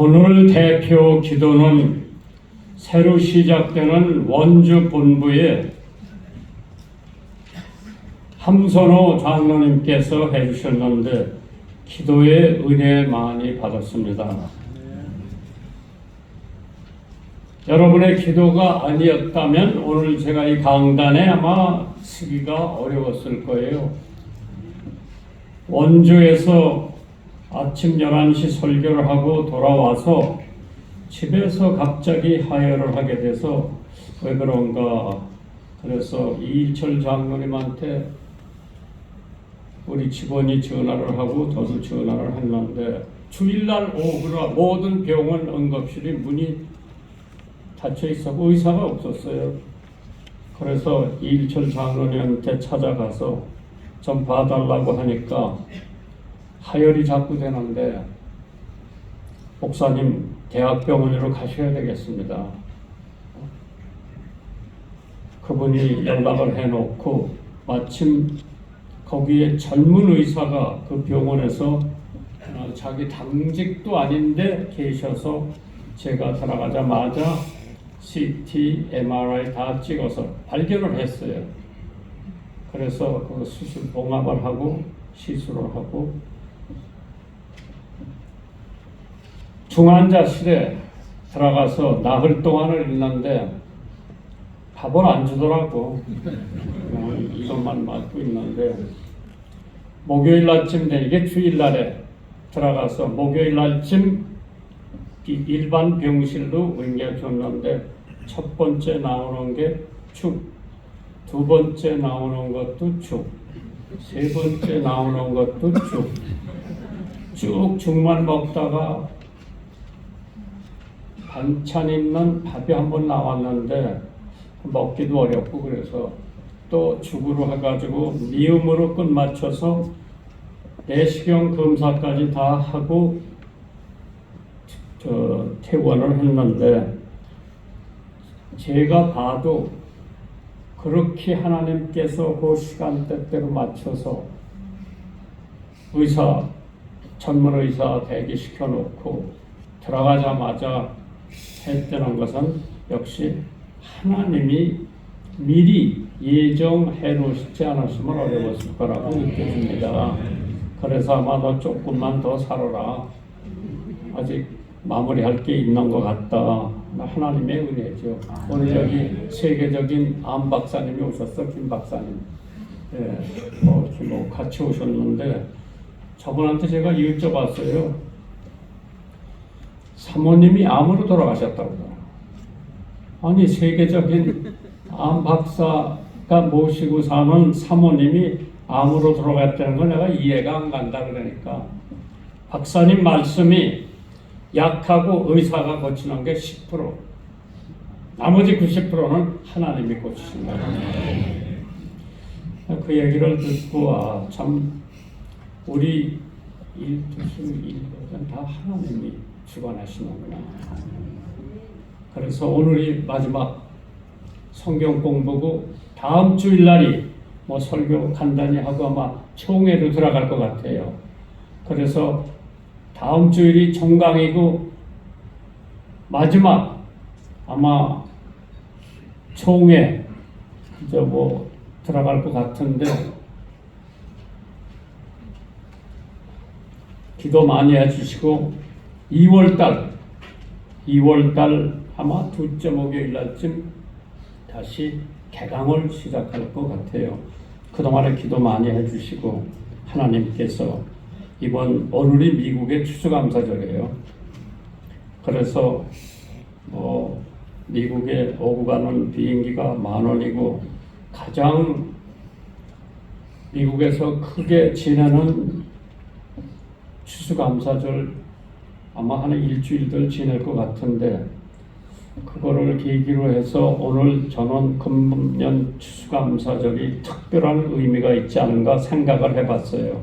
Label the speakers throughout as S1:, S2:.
S1: 오늘 대표 기도는 새로 시작되는 원주 본부에 함선호 장로님께서 해주셨는데 기도의 은혜 많이 받았습니다. 여러분의 기도가 아니었다면 오늘 제가 이 강단에 아마 서기가 어려웠을 거예요. 원주에서 아침 11시 설교를 하고 돌아와서 집에서 갑자기 하혈을 하게 돼서 왜 그런가. 그래서 이일철 장로님한테 우리 직원이 전화를 하고 저도 전화를 했는데 주일날 오후라 모든 병원 응급실이 문이 닫혀 있었고 의사가 없었어요. 그래서 이일철 장로님한테 찾아가서 좀 봐달라고 하니까 하혈이 자꾸 되는데 목사님 대학병원으로 가셔야 되겠습니다. 그분이 연락을 해놓고 마침 거기에 젊은 의사가 그 병원에서 자기 당직도 아닌데 계셔서 제가 들어가자마자 CT, MRI 다 찍어서 발견을 했어요. 그래서 그 수술 봉합을 하고 시술을 하고 중환자실에 들어가서 나흘 동안을 있는데 밥을 안 주더라고. 이것만 맞고 있는데 목요일 날쯤 돼 이게 주일날에 들어가서 목요일 날쯤 일반 병실로 옮겨줬는데 첫 번째 나오는 게 죽, 두 번째 나오는 것도 죽, 세 번째 나오는 것도 죽. 쭉 죽만 먹다가 반찬 있는 밥이 한번 나왔는데 먹기도 어렵고 그래서 또 죽으로 해가지고 미음으로 끝 맞춰서 내시경 검사까지 다 하고 퇴원을 했는데 제가 봐도 그렇게 하나님께서 그 시간대대로 맞춰서 의사, 전문 의사 대기시켜 놓고 들어가자마자 했다는 것은 역시 하나님이 미리 예정해 놓지 않았으면 어려웠을 거라고 느껴집니다. 그래서 아마 너 조금만 더 살아라. 아직 마무리할 게 있는 것 같다. 하나님의 은혜죠. 오늘 여기 세계적인 암 박사님이 오셨어, 김 박사님. 예, 이렇게 같이 오셨는데 저분한테 제가 여쭤봤어요. 사모님이 암으로 돌아가셨다고. 아니 세계적인 암 박사가 모시고 사는 사모님이 암으로 돌아갔다는 건 내가 이해가 안 간다 그러니까 박사님 말씀이 약하고 의사가 고치는 게 10%, 나머지 90%는 하나님이 고치신다. 그 얘기를 듣고 참 우리 일은 다 하나님이 주관하시는구나. 그래서 오늘이 마지막 성경 공부고 다음 주일날이 설교 간단히 하고 아마 총회로 들어갈 것 같아요. 그래서 다음 주일이 종강이고 마지막 아마 총회 들어갈 것 같은데 기도 많이 해주시고 2월달 아마 둘째 목요일 날쯤 다시 개강을 시작할 것 같아요. 그동안에 기도 많이 해주시고 하나님께서 이번 오늘이 미국의 추수감사절이에요. 그래서 미국에 오고 가는 비행기가 10,000원이고 가장 미국에서 크게 지내는 추수감사절 아마 한 일주일들 지낼 것 같은데 그거를 계기로 해서 오늘 저는 금년 추수감사절이 특별한 의미가 있지 않은가 생각을 해봤어요.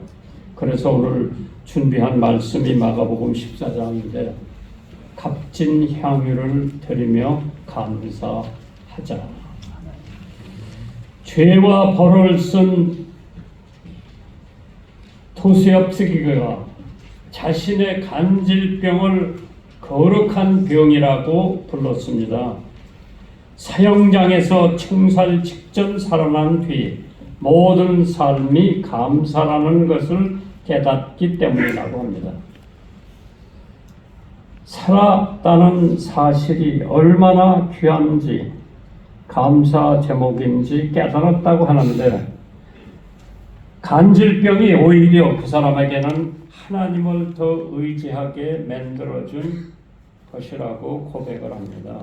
S1: 그래서 오늘 준비한 말씀이 마가복음 14장인데 값진 향유를 드리며 감사하자. 죄와 벌을 쓴 토수엽 스기가 자신의 간질병을 거룩한 병이라고 불렀습니다. 사형장에서 총살 직전 살아난 뒤 모든 삶이 감사라는 것을 깨닫기 때문이라고 합니다. 살았다는 사실이 얼마나 귀한지, 감사 제목인지 깨달았다고 하는데, 간질병이 오히려 그 사람에게는 하나님을 더 의지하게 만들어준 것이라고 고백을 합니다.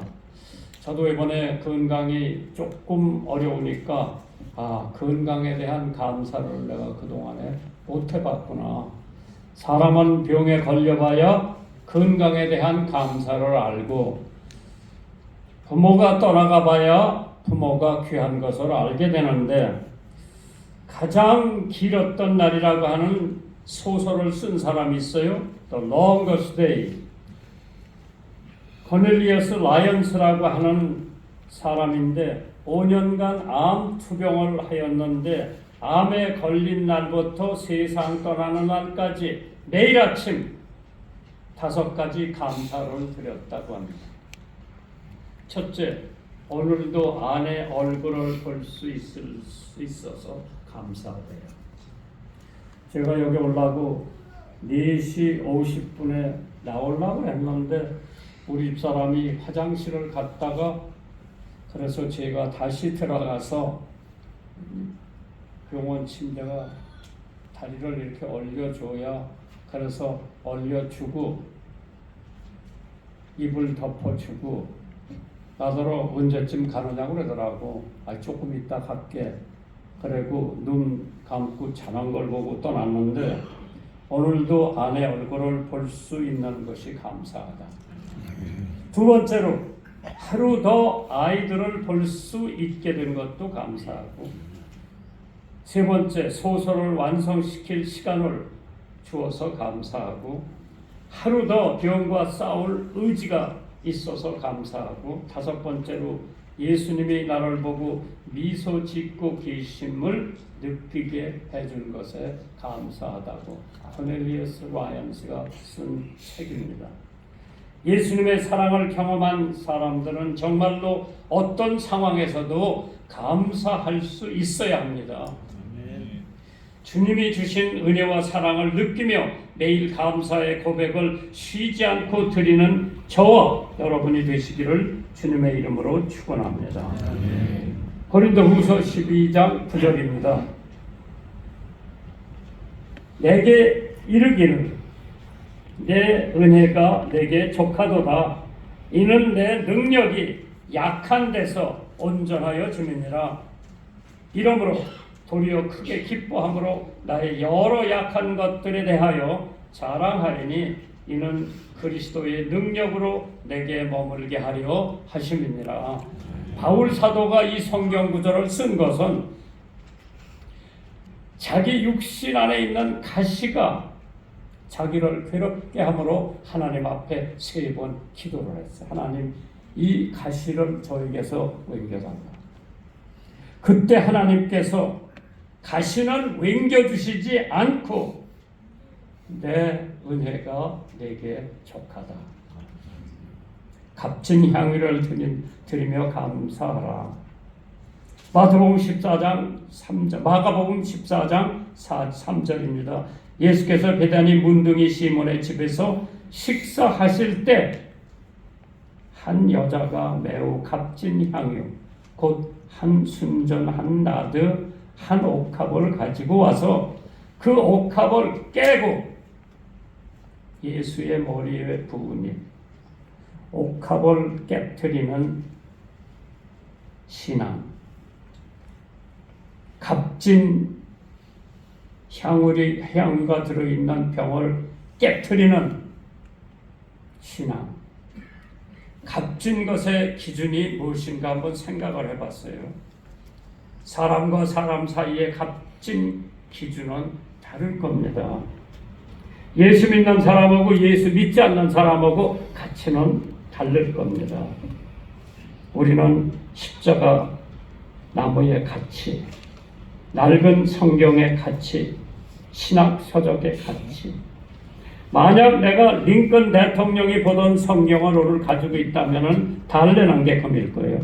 S1: 저도 이번에 건강이 조금 어려우니까 건강에 대한 감사를 내가 그동안에 못 해봤구나. 사람은 병에 걸려봐야 건강에 대한 감사를 알고, 부모가 떠나가 봐야 부모가 귀한 것을 알게 되는데, 가장 길었던 날이라고 하는 소설을 쓴 사람이 있어요. The Longest Day. 코넬리어스 라이언스라고 하는 사람인데 5년간 암 투병을 하였는데, 암에 걸린 날부터 세상 떠나는 날까지 매일 아침 5가지 감사를 드렸다고 합니다. 첫째, 오늘도 아내 얼굴을 볼 수 있어서 감사해요. 제가 여기 올라고 4시 50분에 나오려고 했는데 우리 집사람이 화장실을 갔다가, 그래서 제가 다시 들어가서 병원 침대가 다리를 이렇게 올려줘야, 그래서 올려주고 이불 덮어주고 나더러 언제쯤 가느냐고 그러더라고. 조금 이따 갈게. 그리고 눈 감고 자는 걸 보고 떠났는데, 오늘도 아내 얼굴을 볼 수 있는 것이 감사하다. 두 번째로, 하루 더 아이들을 볼 수 있게 된 것도 감사하고, 세 번째, 소설을 완성시킬 시간을 주어서 감사하고, 하루 더 병과 싸울 의지가 있어서 감사하고, 다섯 번째로 예수님이 나를 보고 미소 짓고 계심을 느끼게 해준 것에 감사하다고 코넬리어스 라이언스가 쓴 책입니다. 예수님의 사랑을 경험한 사람들은 정말로 어떤 상황에서도 감사할 수 있어야 합니다. 주님이 주신 은혜와 사랑을 느끼며 매일 감사의 고백을 쉬지 않고 드리는 저와 여러분이 되시기를 주님의 이름으로 축원합니다. 고린도후서 12장 9절입니다. 내게 이르기를 내 은혜가 내게 족하도다. 이는 내 능력이 약한 데서 온전하여 줌이니라. 이러므로 도리어 크게 기뻐함으로 나의 여러 약한 것들에 대하여 자랑하리니 이는 그리스도의 능력으로 내게 머물게 하려 하심이니라. 바울 사도가 이 성경 구절을 쓴 것은 자기 육신 안에 있는 가시가 자기를 괴롭게 함으로 하나님 앞에 3번 기도를 했어요. 하나님, 이 가시를 저에게서 옮겨달라. 그때 하나님께서 가시는 옮겨주시지 않고 내 은혜가 내게 족하다. 값진 향유를 드리며 감사하라. 마가복음 14장 3절입니다. 예수께서 베다니 문둥이 시몬의 집에서 식사하실 때 한 여자가 매우 값진 향유, 곧 한 순전, 한 나드, 한 옥합을 가지고 와서 그 옥합을 깨고 예수의 머리에 부으니 옥합을 깨트리는 신앙, 값진 향유가 들어있는 병을 깨트리는 신앙, 값진 것의 기준이 무엇인가 한번 생각을 해봤어요. 사람과 사람 사이의 값진 기준은 다를 겁니다. 예수 믿는 사람하고 예수 믿지 않는 사람하고 가치는 다를 겁니다. 우리는 십자가 나무의 가치, 낡은 성경의 가치, 신학 서적의 가치, 만약 내가 링컨 대통령이 보던 성경을 오늘 가지고 있다면 달래난 게 금일 거예요.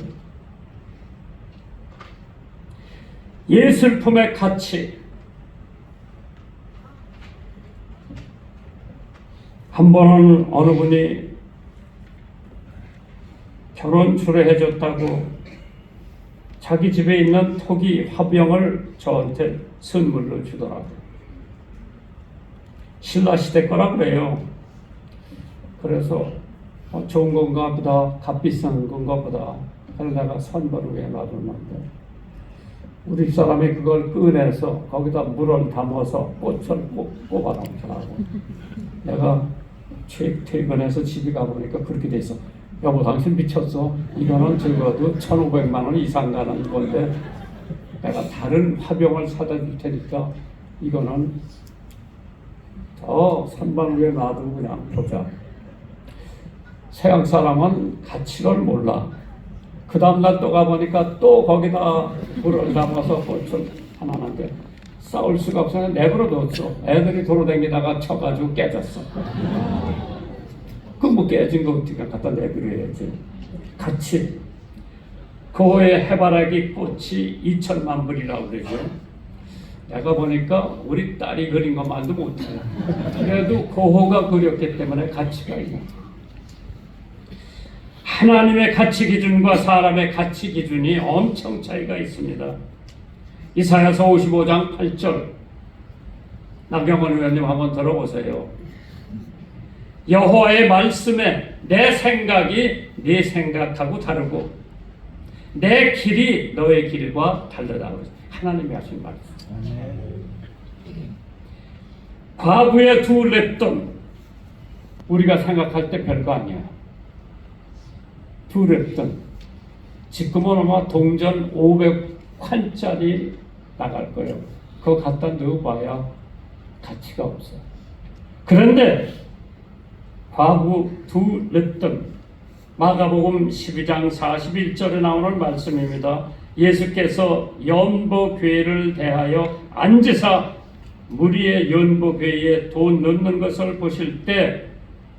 S1: 예술품의 가치. 한 번은 어느 분이 결혼 초대해줬다고 자기 집에 있는 토기 화병을 저한테 선물로 주더라고요. 신라시대 거라 그래요. 그래서 좋은 건가 보다, 값비싼 건가 보다. 그래서 내가 선물을 왜 놔뒀는데 우리 사람이 그걸 꺼내서 거기다 물을 담아서 꽃을 뽑아 놓더라고. 내가 퇴근해서 집에 가보니까 그렇게 돼 있어. 여보, 당신 미쳤어. 이거는 적어도 1,500만 원 이상 가는 건데 내가 다른 화병을 사다 줄 테니까 이거는 더 선반 위에 놔두고 그냥 보자. 서양 사람은 가치를 몰라. 그 다음날 또 가보니까 또 거기다 물을 담아서 꽃을 하나 하는데 싸울 수가 없어서 내버려 뒀어. 애들이 돌아다니다가 쳐가지고 깨졌어. 그 뭐 깨진 거 어떻게 갖다 내버려야지. 가치. 고호의 해바라기 꽃이 2천만 불이라고 그러죠. 내가 보니까 우리 딸이 그린 것만도 못해. 그래도 고호가 그렸기 때문에 가치가 있는. 하나님의 가치 기준과 사람의 가치 기준이 엄청 차이가 있습니다. 이사야서 55장 8절 나경원 의원님 한번 들어보세요. 여호와의 말씀에 내 생각이 네 생각하고 다르고 내 길이 너의 길과 다르다. 하나님이 하신 말씀. 과부의 두 랩돈 우리가 생각할 때 별거 아니야. 두 랩돈 지금은 아마 동전 500환짜리 나갈 거예요. 그거 갖다 넣어봐야 가치가 없어. 그런데 과부 두 랩돈 마가복음 12장 41절에 나오는 말씀입니다. 예수께서 연보궤를 대하여 앉으사 무리의 연보궤에 돈 넣는 것을 보실 때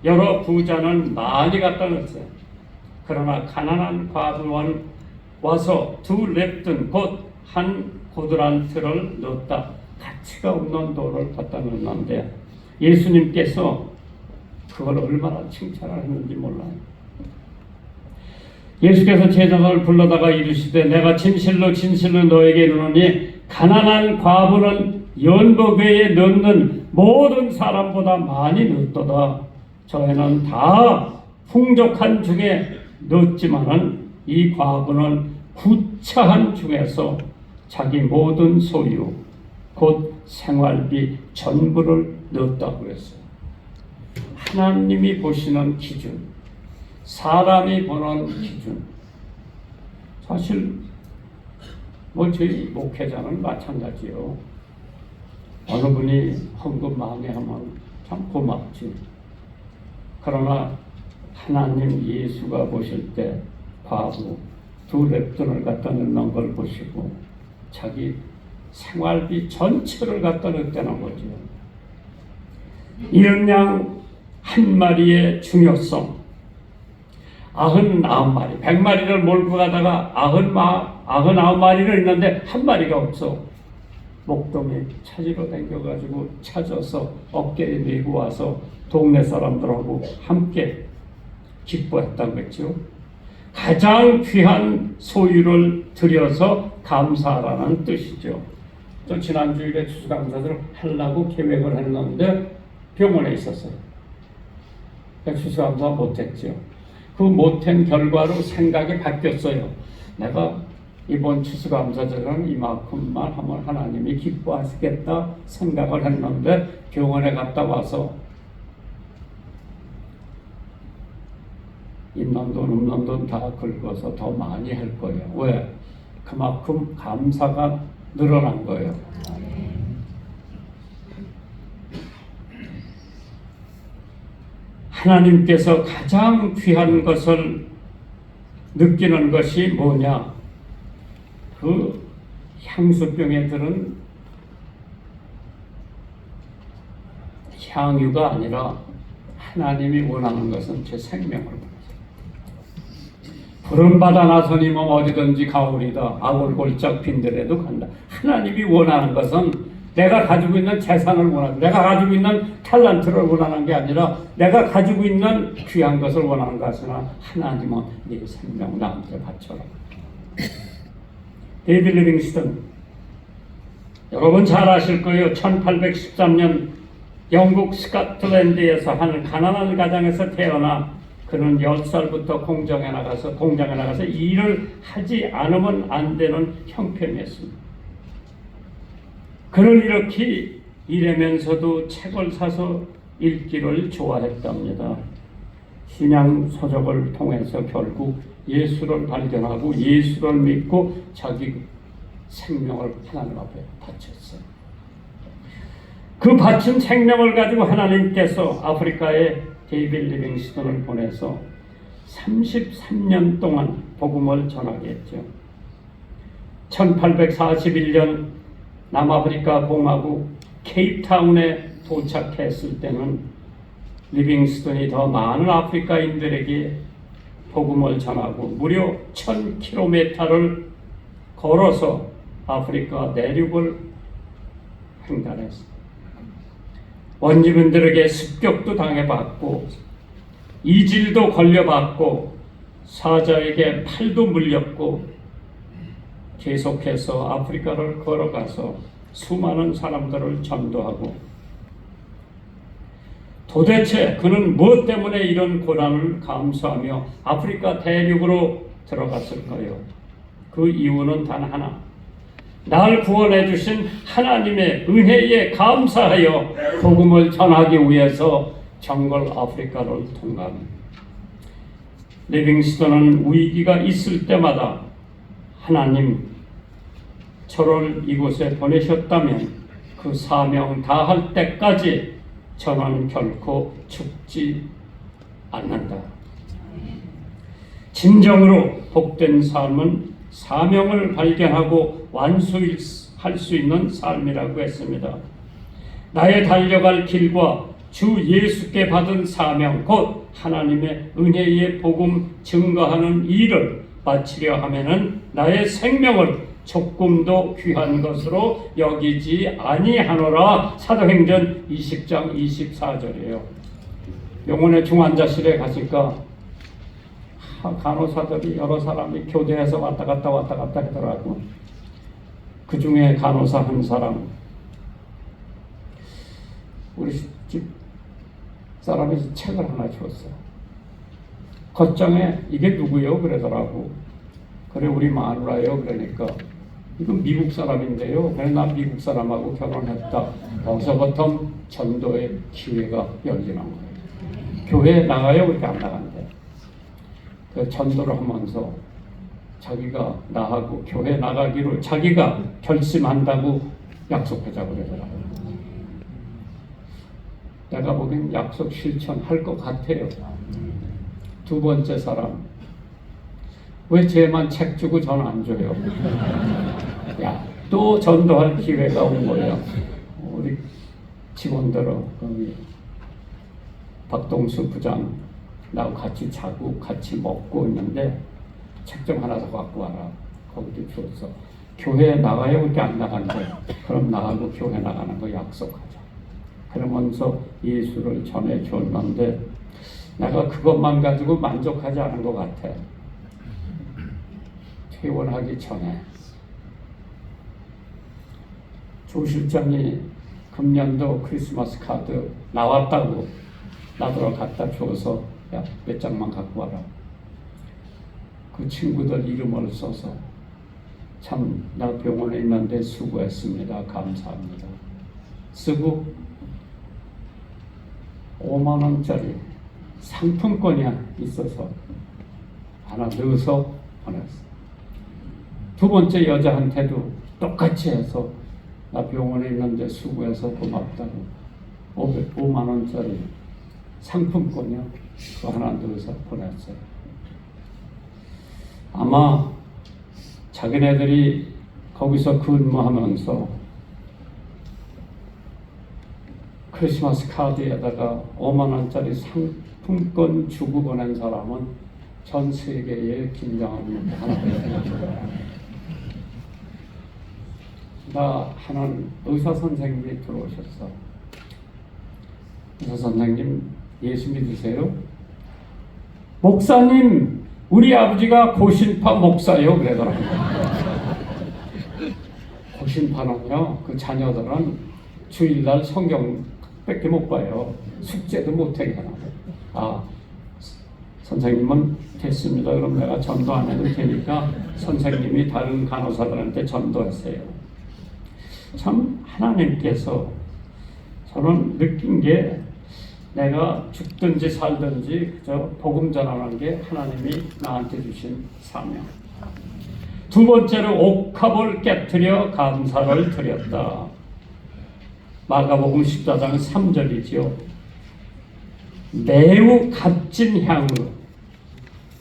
S1: 여러 부자는 많이 갖다 넣었어요. 그러나 가난한 과부는 와서 두 랩돈 곧 한 고드란트를 넣었다. 가치가 없는 돈을 갖다 넣었는데 예수님께서 그걸 얼마나 칭찬을 했는지 몰라요. 예수께서 제자들을 불러다가 이르시되 내가 진실로 진실로 너에게 이르노니 가난한 과부는 연보궤에 넣는 모든 사람보다 많이 넣었도다. 저희는 다 풍족한 중에 넣었지만은 이 과부는 구차한 중에서 자기 모든 소유 곧 생활비 전부를 넣었다고 했어요. 하나님이 보시는 기준, 사람이 보는 기준. 사실 뭐 저희 목회자는 마찬가지요. 어느 분이 헌금 많이 하면 참 고맙지. 그러나 하나님 예수가 보실 때 과부 두 랩돈을 갖다 넣는 걸 보시고 자기 생활비 전체를 갖다 넣었다는 거죠. 이런 양 한 마리의 중요성. 99마리, 100마리를 몰고 가다가 99마리를 있는데 한 마리가 없어. 목동에 찾으러 다녀가지고 찾아서 어깨에 메고 와서 동네 사람들하고 함께 기뻐했던 거죠. 가장 귀한 소유를 들여서 감사하라는 뜻이죠. 저 지난주일에 추수감사를 하려고 계획을 했는데 병원에 있었어요. 추수감사 못했죠. 그 못한 결과로 생각이 바뀌었어요. 내가 이번 추수감사절은 이만큼만 하면 하나님이 기뻐하시겠다 생각을 했는데 병원에 갔다 와서 있는 돈 없는 돈 다 긁어서 더 많이 할 거예요. 왜? 그만큼 감사가 늘어난 거예요. 하나님께서 가장 귀한 것을 느끼는 것이 뭐냐? 그 향수병에 들은 향유가 아니라 하나님이 원하는 것은 제 생명을 부름받아 나서니 뭐 어디든지 가오리다. 아골골짝 빈들에도 간다. 하나님이 원하는 것은 내가 가지고 있는 재산을 원하고 내가 가지고 있는 탤런트를 원하는 게 아니라 내가 가지고 있는 귀한 것을 원하는 것이나 하나님은 네 생명 나한테 바쳐라. 데이비드 리빙스턴 여러분 잘 아실 거예요. 1813년 영국 스코틀랜드에서 한 가난한 가정에서 태어나 그는 10살부터 공장에 나가서 일을 하지 않으면 안 되는 형편이었습니다. 그는 이렇게 일하면서도 책을 사서 읽기를 좋아했답니다. 신앙 서적을 통해서 결국 예수를 발견하고 예수를 믿고 자기 생명을 하나님 앞에 바쳤어요. 그 바친 생명을 가지고 하나님께서 아프리카에 데이비드 리빙스턴을 보내서 33년 동안 복음을 전하게 했죠. 1841년 남아프리카 공화국 케이프타운에 도착했을 때는 리빙스턴이 더 많은 아프리카인들에게 복음을 전하고 무려 1000km를 걸어서 아프리카 내륙을 횡단했습니다. 원주민들에게 습격도 당해봤고 이질도 걸려봤고 사자에게 팔도 물렸고 계속해서 아프리카를 걸어가서 수많은 사람들을 전도하고 도대체 그는 무엇 때문에 이런 고난을 감수하며 아프리카 대륙으로 들어갔을까요? 그 이유는 단 하나. 날 구원해 주신 하나님의 은혜에 감사하여 복음을 전하기 위해서 정글 아프리카를 통과합니다. 리빙스턴은 위기가 있을 때마다 하나님 저를 이곳에 보내셨다면 그 사명 다할 때까지 저는 결코 죽지 않는다. 진정으로 복된 삶은 사명을 발견하고 완수할 수 있는 삶이라고 했습니다. 나의 달려갈 길과 주 예수께 받은 사명 곧 하나님의 은혜의 복음 증거하는 일을 마치려 하면은 나의 생명을 조금도 귀한 것으로 여기지 아니하노라. 사도행전 20장 24절이에요. 병원의 중환자실에 가니까 간호사들이 여러 사람이 교대해서 왔다 갔다 하더라고. 그 중에 간호사 한 사람, 우리 집 사람이 책을 하나 줬어요. 겉장에 이게 누구요? 그러더라고. 그래 우리 마누라요. 그러니까 이건 미국 사람인데요. 그래 나 미국 사람하고 결혼했다. 거기서부터 전도의 기회가 열리는 거예요. 교회 나가요? 그렇게 안 나간대. 그 전도를 하면서 자기가 나하고 교회 나가기로 자기가 결심한다고 약속하자고 그러더라고요. 내가 보기엔 약속 실천할 것 같아요. 두 번째 사람, 왜 쟤만 책 주고 전 안 줘요? 야, 또 전도할 기회가 온 거예요. 우리 직원들은 거기 박동수 부장 나하고 같이 자고 같이 먹고 있는데 책 좀 하나 더 갖고 와라. 거기도 줬어. 교회 나가요? 그렇게 안 나간대. 그럼 나하고 교회 나가는 거 약속하자. 그러면서 예수를 전해줬는데 내가 그것만 가지고 만족하지 않은 것 같아. 퇴원하기 전에 조 실장이 금년도 크리스마스 카드 나왔다고 나더러 갖다 줘서 야, 몇 장만 갖고 와라. 그 친구들 이름을 써서 참 나 병원에 있는데 수고했습니다. 감사합니다. 쓰고 5만 원짜리 상품권이 있어서 하나 넣어서 보냈어. 두 번째 여자한테도 똑같이 해서 나 병원에 있는데 수고해서 고맙다고 5만 원짜리 상품권이요. 그거 하나 넣어서 보냈어요. 아마 자기네들이 거기서 근무하면서 크리스마스 카드에다가 5만 원짜리 상품권 주고 보낸 사람은 전 세계에 김장하는 하나. 나 하는 의사 선생님이 들어오셨어. 의사 선생님 예수 믿으세요? 목사님, 우리 아버지가 고신파 목사요 그러더라고요. 고신파는요, 그 자녀들은 주일날 성경밖에 못 봐요. 숙제도 못하게 하나. 아, 선생님은 됐습니다. 그럼 내가 전도 안 해도 되니까 선생님이 다른 간호사들한테 전도하세요. 참 하나님께서 저는 느낀 게 내가 죽든지 살든지 그저 복음 전하는 게 하나님이 나한테 주신 사명. 두 번째로 옥합을 깨트려 감사를 드렸다. 마가복음 14장 3절이지요. 매우 값진 향으로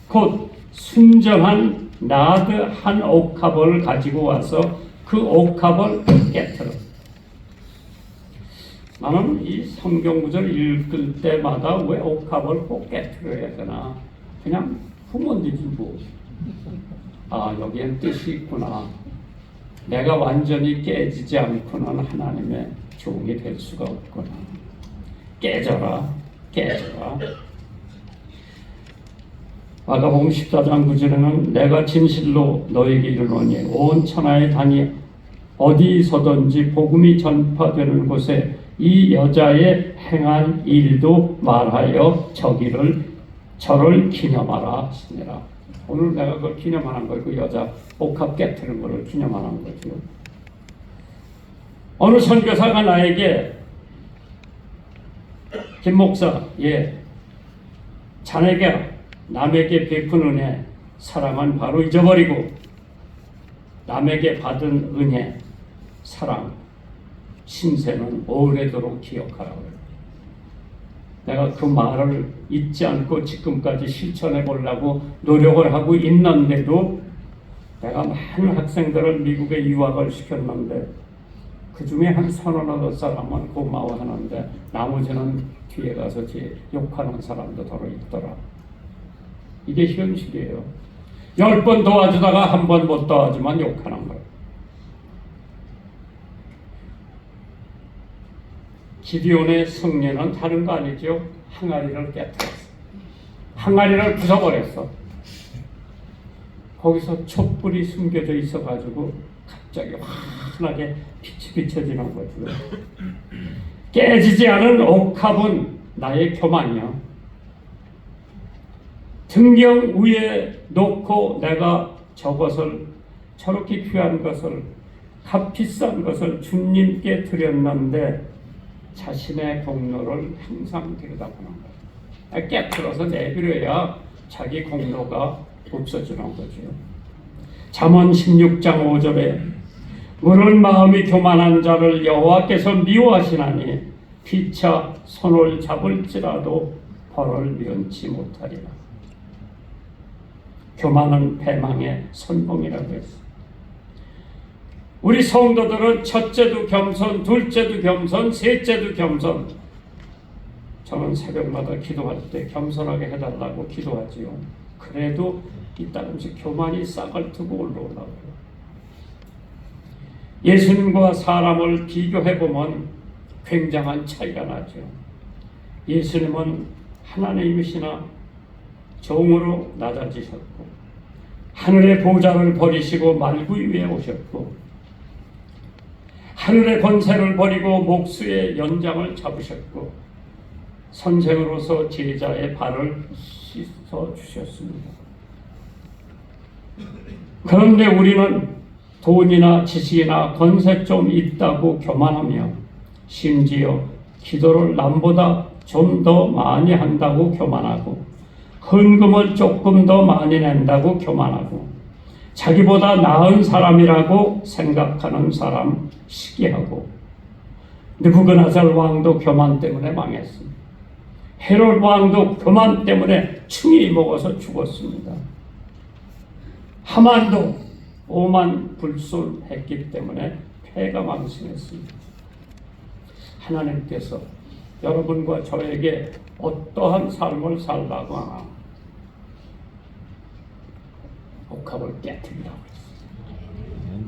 S1: 곧 순정한 나드 한 옥합을 가지고 와서 그 옥합을 깨트려. 나는 이 성경 구절 읽을 때마다 왜 옥합을 꼭 깨트려야 되나? 그냥 후면 되지 뭐. 아, 여기엔 뜻이 있구나. 내가 완전히 깨지지 않고는 하나님의 종이 될 수가 없구나. 깨져라, 깨져라. 마가복음 14장 9절에는 내가 진실로 너에게 이르노니 온 천하에 다니 어디서든지 복음이 전파되는 곳에 이 여자의 행한 일도 말하여 저를 기념하라 하시니라. 오늘 내가 그걸 기념하는 거예요. 그 여자 옥합 깨트는 것을 기념하는 거죠. 어느 선교사가 나에게 김 목사, 자네가 남에게 베푼 은혜, 사랑은 바로 잊어버리고 남에게 받은 은혜, 사랑, 신세는 오래도록 기억하라고. 내가 그 말을 잊지 않고 지금까지 실천해 보려고 노력을 하고 있는데도 내가 많은 학생들을 미국에 유학을 시켰는데 그 중에 한 서너 사람은 고마워하는데 나머지는 뒤에 가서 제 욕하는 사람도 더러 있더라. 이게 현실이에요. 10번 도와주다가 한 번 못 도와주면 욕하는 거예요. 기디온의 승리는 다른 거 아니죠? 항아리를 깨뜨렸어. 항아리를 부숴버렸어. 거기서 촛불이 숨겨져 있어가지고 갑자기 환하게 빛이 비춰지는 거죠. 깨지지 않은 옥합은 나의 교만이야. 등경 위에 놓고 내가 저것을 저렇게 귀한 것을 값비싼 것을 주님께 드렸는데 자신의 공로를 항상 들여다보는 거예요. 깨트려서 내버려야 자기 공로가 없어지는 거죠. 잠언 16장 5절에 물은 마음이 교만한 자를 여호와께서 미워하시나니 피차 손을 잡을지라도 벌을 면치 못하리라. 교만은 패망의 선봉이라고 했어. 우리 성도들은 첫째도 겸손, 둘째도 겸손, 셋째도 겸손. 저는 새벽마다 기도할 때 겸손하게 해달라고 기도하지요. 그래도 이따금씩 교만이 싹을 트고 올라오려고요. 예수님과 사람을 비교해보면 굉장한 차이가 나죠. 예수님은 하나님이시나 종으로 낮아지셨고 하늘의 보좌를 버리시고 말구 위에 오셨고 하늘의 권세를 버리고 목수의 연장을 잡으셨고 선생으로서 제자의 발을 씻어 주셨습니다. 그런데 우리는 돈이나 지식이나 권세 좀 있다고 교만하며 심지어 기도를 남보다 좀 더 많이 한다고 교만하고 헌금을 조금 더 많이 낸다고 교만하고 자기보다 나은 사람이라고 생각하는 사람 시기하고 느부갓네살 왕도 교만 때문에 망했습니다. 헤롯 왕도 교만 때문에 충이 먹어서 죽었습니다. 하만도 오만 불술했기 때문에 패가 망신했습니다. 하나님께서 여러분과 저에게 어떠한 삶을 살라고 하나? 옥합을 깨뜨리라고 했어요.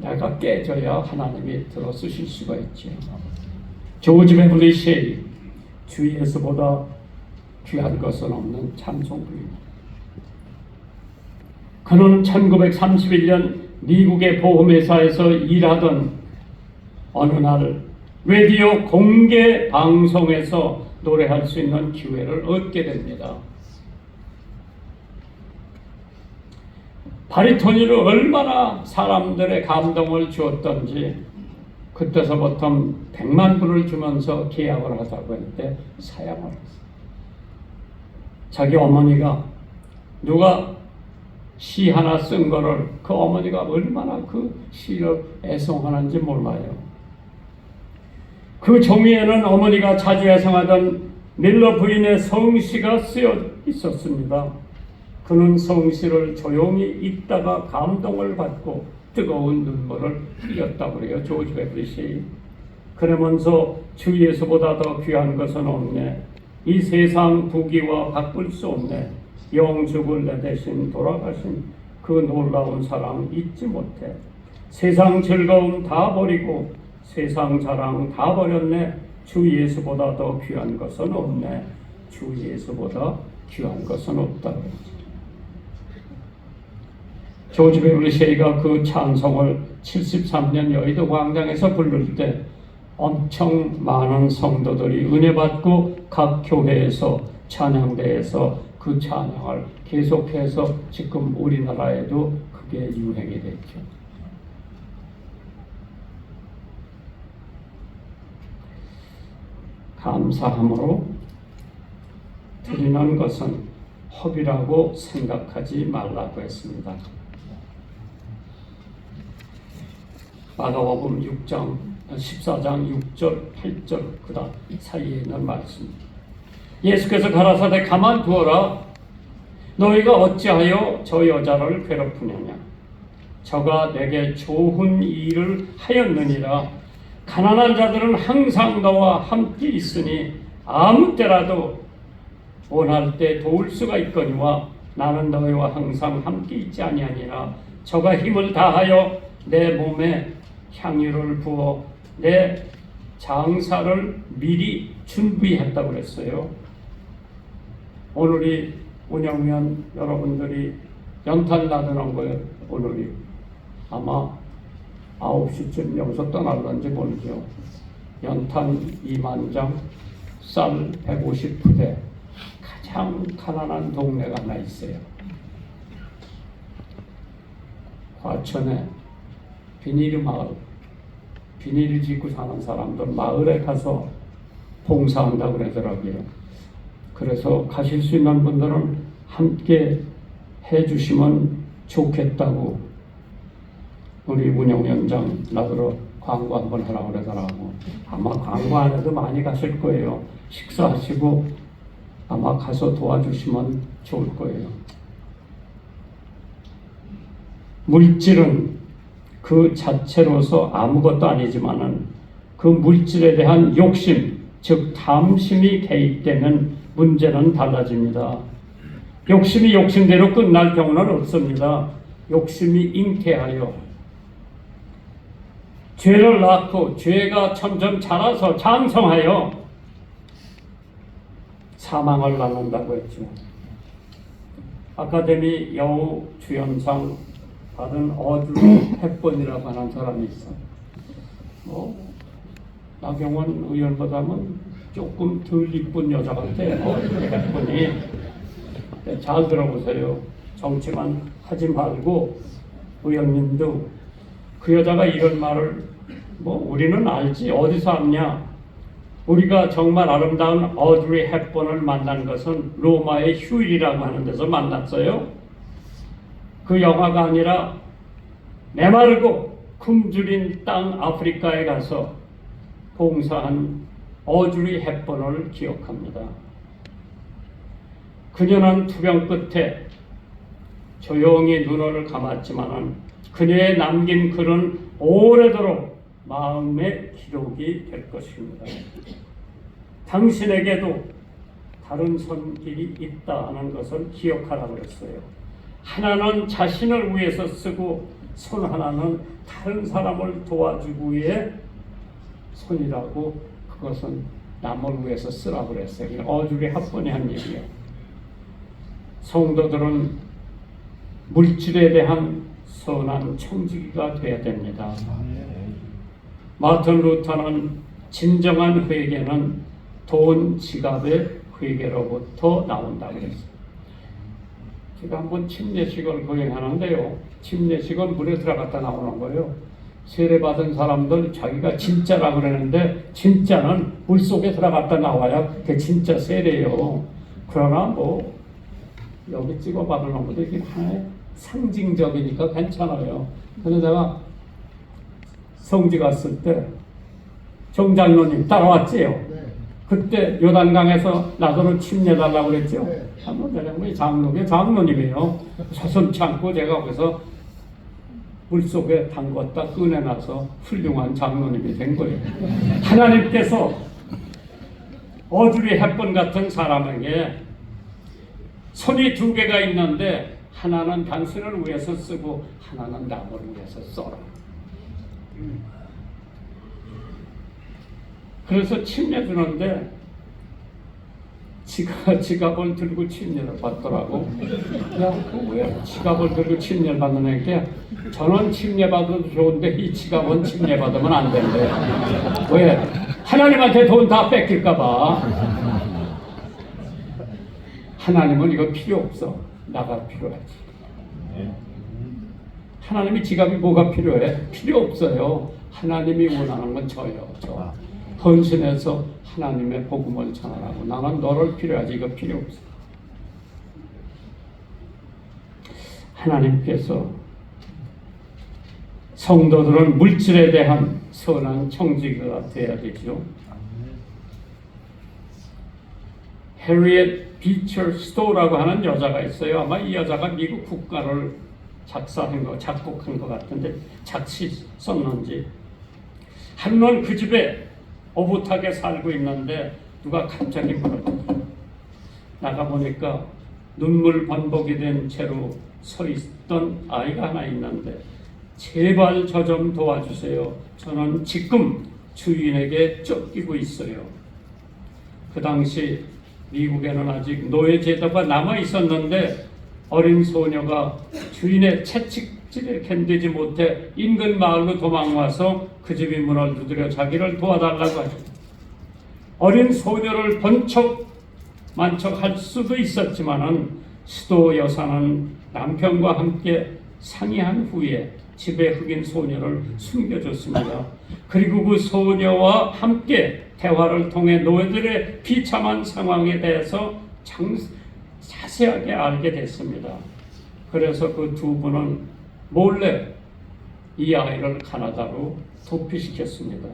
S1: 내가 깨져야 하나님이 들어 쓰실 수가 있죠. 조지 베블리 셰이, 주 예수보다 귀한 것은 없는 찬송부입니다. 그는 1931년 미국의 보험회사에서 일하던 어느 날 라디오 공개 방송에서 노래할 수 있는 기회를 얻게 됩니다. 바리토니로 얼마나 사람들의 감동을 주었던지 그때서부터 100만 불을 주면서 계약을 하자고 했는데 사양을 했어요. 자기 어머니가 누가 시 하나 쓴 거를 그 어머니가 얼마나 그 시를 애송하는지 몰라요. 그 종이에는 어머니가 자주 애송하던 밀러 부인의 성시가 쓰여 있었습니다. 그는 성시를 조용히 읽다가 감동을 받고 뜨거운 눈물을 흘렸다고 그래요. 조지 베블리 셰이. 그러면서 주 예수보다 더 귀한 것은 없네. 이 세상 부귀와 바꿀 수 없네. 영죽을 내 대신 돌아가신 그 놀라운 사랑 잊지 못해. 세상 즐거움 다 버리고 세상 자랑 다 버렸네. 주 예수보다 더 귀한 것은 없네. 주 예수보다 귀한 것은 없다 그랬지. 조지 베블리 셰이가 그 찬송을 73년 여의도 광장에서 부를 때 엄청 많은 성도들이 은혜 받고 각 교회에서 찬양대에서 그 찬양을 계속해서 지금 우리나라에도 그게 유행이 됐죠. 감사함으로 드리는 것은 허비라고 생각하지 말라고 했습니다. 마가복음 14장 6절 8절 그 다음 사이에 있는 말씀입니다. 예수께서 가라사대 가만두어라. 너희가 어찌하여 저 여자를 괴롭히느냐. 저가 내게 좋은 일을 하였느니라. 가난한 자들은 항상 너와 함께 있으니 아무 때라도 원할 때 도울 수가 있거니와 나는 너희와 항상 함께 있지 아니하니라. 저가 힘을 다하여 내 몸에 향유를 부어 내 장사를 미리 준비했다고 그랬어요. 오늘이 운영위원 여러분들이 연탄 나누는 거예요. 오늘이 아마 9시쯤 여기서 떠날런지 모르죠. 연탄 2만 장, 쌀 150푸대. 가장 가난한 동네가 하나 있어요. 과천에 비닐이 마을, 비닐을 짓고 사는 사람들 마을에 가서 봉사한다고 그러더라고요. 그래서 가실 수 있는 분들은 함께 해주시면 좋겠다고 우리 운영위원장 나더러 광고 한번 하라고 그러더라고. 아마 광고 안 해도 많이 가실 거예요. 식사하시고 아마 가서 도와주시면 좋을 거예요. 물질은 그 자체로서 아무것도 아니지만은 그 물질에 대한 욕심, 즉 탐심이 개입되면 문제는 달라집니다. 욕심이 욕심대로 끝날 경우는 없습니다. 욕심이 잉태하여 죄를 낳고 죄가 점점 자라서 장성하여 사망을 낳는다고 했죠. 아카데미 여우 주연상 받은 어드리 헵번이라고 하는 사람이 있어. 나경원 의원보다는 조금 덜 이쁜 여자 같아. 어드리 헵번이. 잘 들어보세요. 정치만 하지 말고 의원님도 그 여자가 이런 말을 우리는 알지. 어디서 알냐. 우리가 정말 아름다운 어드리 헵번을 만난 것은 로마의 휴일이라고 하는 데서 만났어요. 그 영화가 아니라 메마르고 굶주린 땅 아프리카에 가서 봉사한 어드리 헵번을 기억합니다. 그녀는 투병 끝에 조용히 눈을 감았지만은 그녀의 남긴 글은 오래도록 마음의 기록이 될 것입니다. 당신에게도 다른 손길이 있다는 것을 기억하라고 했어요. 하나는 자신을 위해서 쓰고 손 하나는 다른 사람을 도와주기 위해 손이라고, 그것은 남을 위해서 쓰라고 그랬어요. 어주리 합본이 한 얘기예요. 성도들은 물질에 대한 선한 청지기가 되어야 됩니다. 마틴 루터는 진정한 회개는 돈 지갑의 회개로부터 나온다고 그랬어요. 제가 한번 침례식을 거행하는데요. 침례식은 물에 들어갔다 나오는 거예요. 세례받은 사람들 자기가 진짜라고 그러는데 진짜는 물속에 들어갔다 나와야 그게 진짜 세례예요. 그러나 뭐 여기 찍어받는 것도 이게 하나의 상징적이니까 괜찮아요. 그래서 제가 성지 갔을 때 정장로님 따라왔지요. 그때 요단강에서 나더러 침례달라고 그랬죠. 한번 내가 장로님이에요. 서슴치 않고 제가 거기서 물속에 담궜다 꺼내놔서 훌륭한 장로님이 된 거예요. 하나님께서 어주리 햇번 같은 사람에게 손이 두 개가 있는데 하나는 당신을 위해서 쓰고 하나는 남을 위해서 써라. 그래서 침례 주는데 지갑을 들고 침례를 받더라고. 야, 왜 지갑을 들고 침례를 받느냐니까 저는 침례 받아도 좋은데 이 지갑은 침례 받으면 안 된대. 왜? 하나님한테 돈 다 뺏길까봐. 하나님은 이거 필요 없어. 나가 필요하지. 하나님이 지갑이 뭐가 필요해? 필요 없어요. 하나님이 원하는 건 저요. 저. 헌신해서 하나님의 복음을 전하라고. 나는 너를 필요하지. 이거 필요 없어. 하나님께서 성도들은 물질에 대한 선한 청지기가 되어야 되죠. 해리엣 비처 스토우라고 하는 여자가 있어요. 아마 이 여자가 미국 국가를 작곡한 것 같은데 작시 썼는지. 한 번 그 집에 오붓하게 살고 있는데 누가 갑자기 물어봤어요. 나가보니까 눈물 번복이 된 채로 서 있던 아이가 하나 있는데 제발 저 좀 도와주세요. 저는 지금 주인에게 쫓기고 있어요. 그 당시 미국에는 아직 노예 제도가 남아 있었는데 어린 소녀가 주인의 채찍질에 견디지 못해 인근 마을로 도망와서 그 집이 문을 두드려 자기를 도와달라고 하죠. 어린 소녀를 만척할 수도 있었지만은 스도 여사는 남편과 함께 상의한 후에 집에 흑인 소녀를 숨겨줬습니다. 그리고 그 소녀와 함께 대화를 통해 노예들의 비참한 상황에 대해서 자세하게 알게 됐습니다. 그래서 그 두 분은 몰래 이 아이를 가나다로 도피시켰습니다.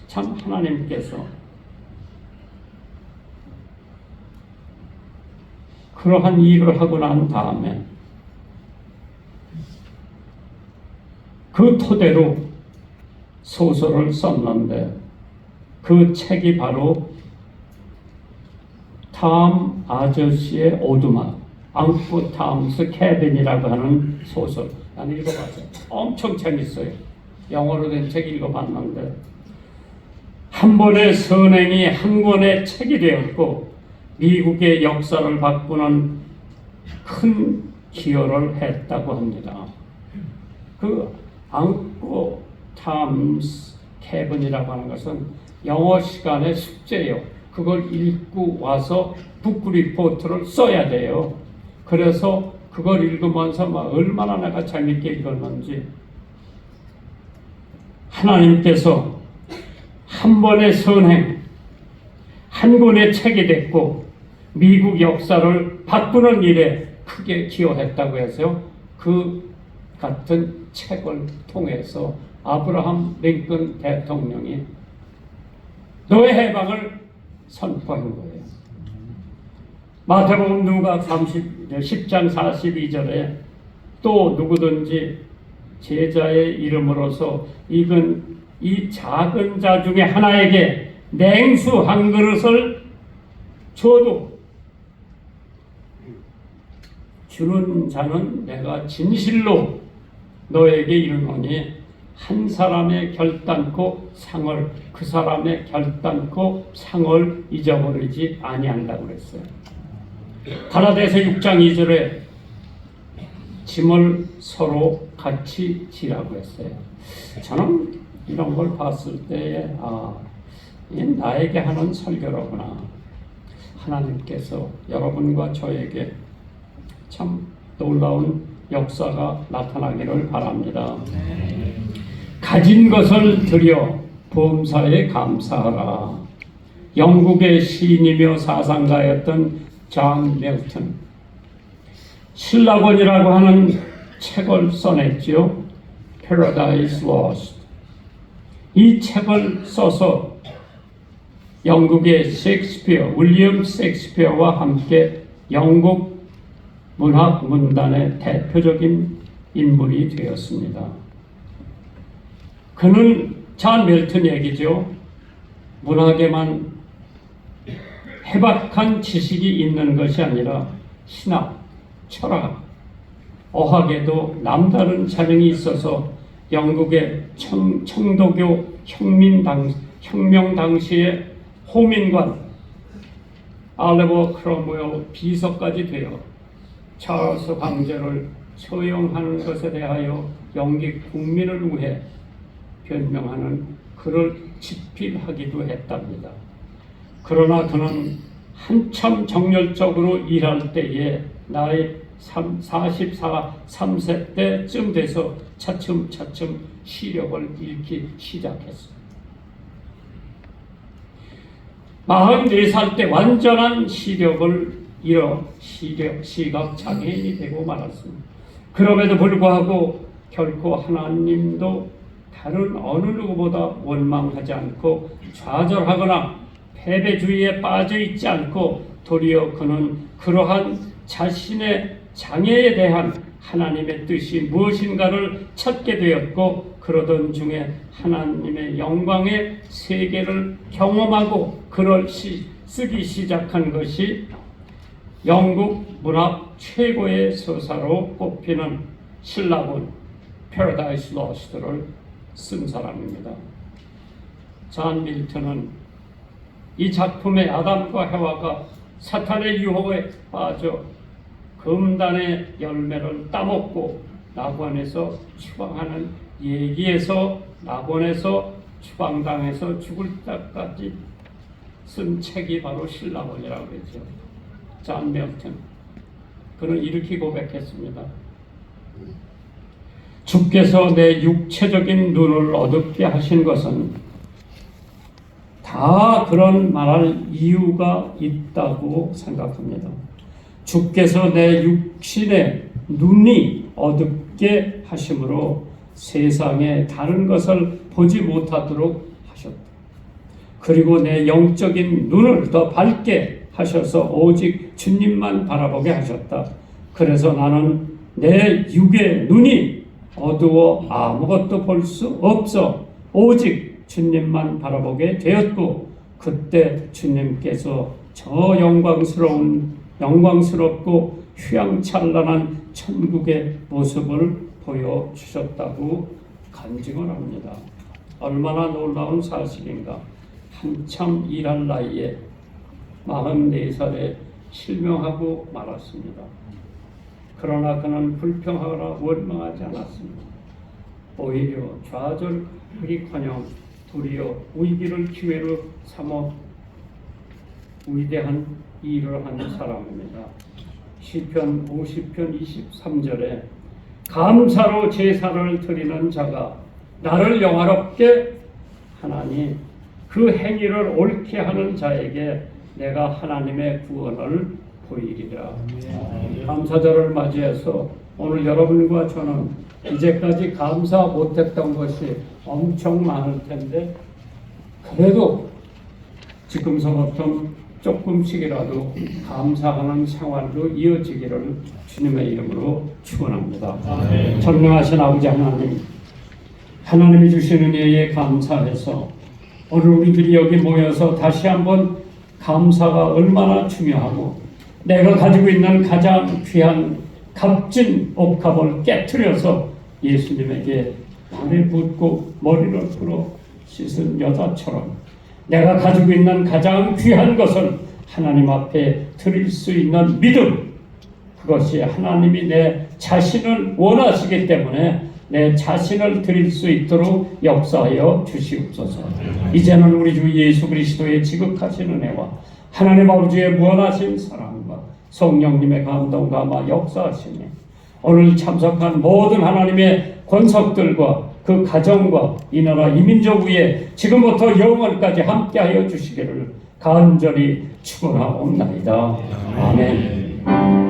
S1: 참 하나님께서 그러한 일을 하고 난 다음에 그 토대로 소설을 썼는데 그 책이 바로 탐 아저씨의 오두막, 앙프 탐스 캐빈이라고 하는 소설. 나는 읽어봤어요. 엄청 재밌어요. 영어로 된 책 읽어봤는데 한 번의 선행이 한 권의 책이 되었고 미국의 역사를 바꾸는 큰 기여를 했다고 합니다. 그 앙프 탐스 캐빈이라고 하는 것은 영어 시간의 숙제예요. 그걸 읽고 와서 북 리포트를 써야 돼요. 그래서 그걸 읽으면서 얼마나 내가 재밌게 읽었는지. 하나님께서 한 번의 선행, 한 권의 책이 됐고 미국 역사를 바꾸는 일에 크게 기여했다고 해서요. 그 같은 책을 통해서 아브라함 링컨 대통령이 노예 해방을 선포한 거예요. 마태복음 누가 10장 42절에 또 누구든지 제자의 이름으로서 이 작은 자 중에 하나에게 냉수 한 그릇을 줘도 주는 자는 내가 진실로 너에게 이르노니 한 사람의 결단코 상을 그 사람의 결단코 상을 잊어버리지 아니한다고 그랬어요. 갈라디아서 6장 2절에 짐을 서로 같이 지라고 했어요. 저는 이런 걸 봤을 때에 이 나에게 하는 설교로구나. 하나님께서 여러분과 저에게 참 놀라운 역사가 나타나기를 바랍니다. 가진 것을 들여 범사에 감사하라. 영국의 시인이며 사상가였던 존 밀턴, 신라곤이라고 하는 책을 써냈죠. Paradise Lost. 이 책을 써서 영국의 윌리엄 셰익스피어와 함께 영국 문학 문단의 대표적인 인물이 되었습니다. 그는 존 밀턴 얘기죠. 문학에만 해박한 지식이 있는 것이 아니라 신학, 철학, 어학에도 남다른 재능이 있어서 영국의 청도교 혁명 당시에 호민관 알레버 크롬웰 비서까지 되어 찰스 황제를 처형하는 것에 대하여 영국 국민을 위해 변명하는 글을 집필하기도 했답니다. 그러나 그는 한참 정열적으로 일할 때에 나이 43세 때쯤 돼서 차츰차츰 시력을 잃기 시작했습니다. 44살 때 완전한 시력을 잃어 시각 장애인이 되고 말았습니다. 그럼에도 불구하고 결코 하나님도 다른 어느 누구보다 원망하지 않고 좌절하거나 패배주의에 빠져 있지 않고 도리어 그는 그러한 자신의 장애에 대한 하나님의 뜻이 무엇인가를 찾게 되었고 그러던 중에 하나님의 영광의 세계를 경험하고 글을 쓰기 시작한 것이 영국 문학 최고의 서사로 꼽히는 신라곤 Paradise Lost를 쓴 사람입니다. 존 밀턴은 이 작품의 아담과 해와가 사탄의 유혹에 빠져 금단의 열매를 따먹고 낙원에서 추방하는 얘기에서 낙원에서 추방당해서 죽을 때까지 쓴 책이 바로 신라곤이라고 그랬죠. 존 밀턴. 그는 이렇게 고백했습니다. 주께서 내 육체적인 눈을 어둡게 하신 것은 다 그런 말할 이유가 있다고 생각합니다. 주께서 내 육신의 눈이 어둡게 하심으로 세상에 다른 것을 보지 못하도록 하셨다. 그리고 내 영적인 눈을 더 밝게 하셔서 오직 주님만 바라보게 하셨다. 그래서 나는 내 육의 눈이 어두워 아무것도 볼 수 없어 오직 주님만 바라보게 되었고 그때 주님께서 저 영광스럽고 휘황찬란한 천국의 모습을 보여주셨다고 간증을 합니다. 얼마나 놀라운 사실인가. 한참 일할 나이에 44살에 실명하고 말았습니다. 그러나 그는 불평하거나 원망하지 않았습니다. 오히려 좌절하기커녕 도리어 위기를 기회로 삼아 위대한 일을 하는 사람입니다. 시편 50편 23절에 감사로 제사를 드리는 자가 나를 영화롭게 하나니 그 행위를 옳게 하는 자에게 내가 하나님의 구원을 보이리라. 감사절을 맞이해서 오늘 여러분과 저는 이제까지 감사 못했던 것이 엄청 많을 텐데 그래도 지금서부터 조금씩이라도 감사하는 생활로 이어지기를 주님의 이름으로 축원합니다. 전능하신 아버지 하나님, 하나님이 주시는 은혜에 감사해서 오늘 우리들이 여기 모여서 다시 한번 감사가 얼마나 중요하고 내가 가지고 있는 가장 귀한 값진 옥합을 깨트려서 예수님에게 발에 붓고 머리를 풀어 씻은 여자처럼 내가 가지고 있는 가장 귀한 것을 하나님 앞에 드릴 수 있는 믿음, 그것이 하나님이 내 자신을 원하시기 때문에 내 자신을 드릴 수 있도록 역사하여 주시옵소서. 이제는 우리 주 예수 그리스도의 지극하신 은혜와 하나님 아버지의 무한하신 사랑과 성령님의 감동과 아마 역사하시니 오늘 참석한 모든 하나님의 권석들과 그 가정과 이 나라 이민족 위에 지금부터 영원까지 함께하여 주시기를 간절히 축원하옵나이다. 아멘.